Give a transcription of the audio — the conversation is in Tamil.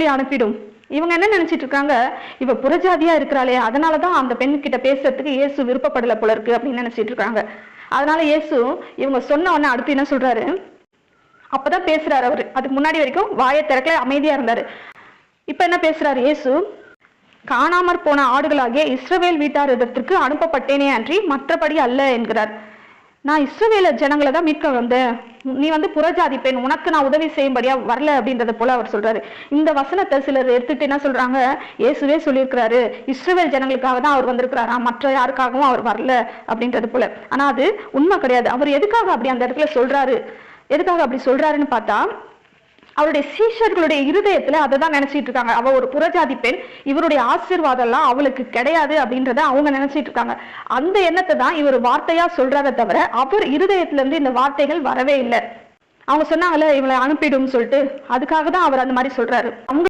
சொல்லி அனுப்பிடும். இவங்க என்ன நினைச்சிட்டு இருக்காங்க, இவ புறஜாதியா இருக்கிறாளே, அதனாலதான் அந்த பெண் கிட்ட பேசுறதுக்கு இயேசு விருப்பப்படல போல இருக்கு அப்படின்னு நினைச்சிட்டு இருக்காங்க. அதனால இயேசு இவங்க சொன்ன உடனே அடுத்து என்ன சொல்றாரு, அப்பதான் பேசுறாரு அவரு. அதுக்கு முன்னாடி வரைக்கும் வாயை திறக்கல, அமைதியா இருந்தாரு. இப்ப என்ன பேசுறாரு இயேசு, காணாமற் போன ஆடுகளாகிய இஸ்ரவேல் வீட்டார் இடத்திற்கு அனுப்பப்பட்டேனே அன்றி மற்றபடி அல்ல என்கிறார். நான் இஸ்ரவேல ஜனங்களை தான் மீட்க வந்தேன், நீ புறஜாதி பெண், உனக்கு நான் உதவி செய்யும்படியா வரல அப்படின்றத போல அவர் சொல்றாரு. இந்த வசனத்தை சிலர் எடுத்துட்டு என்ன சொல்றாங்க, இயேசுவே சொல்லியிருக்கிறாரு இஸ்ரவேல் ஜனங்களுக்காக தான் அவர் வந்திருக்கிறாரா, மற்ற யாருக்காகவும் அவர் வரல அப்படின்றது போல. ஆனா அது உண்மை கிடையாது. அவர் எதுக்காக அப்படி அந்த இடத்துல சொல்றாரு, எதுக்காக அப்படி சொல்றாருன்னு பார்த்தா, அவருடைய சீஷர்களுடைய இருதயத்துல அதை தான் நினைச்சிட்டு இருக்காங்க. அவ ஒரு புறஜாதி பெண், இவருடைய ஆசீர்வாதம் எல்லாம் அவளுக்கு கிடையாது அப்படின்றத அவங்க நினைச்சிட்டு இருக்காங்க. அந்த எண்ணத்தை தான் இவர் வார்த்தையா சொல்றாரே தவிர அவர் இருதயத்துல இருந்து இந்த வார்த்தைகள் வரவே இல்லை. அவங்க சொன்னாங்கல்ல இவளை அனுப்பிடும் சொல்லிட்டு, அதுக்காக தான் அவர் அந்த மாதிரி சொல்றாரு. அவங்க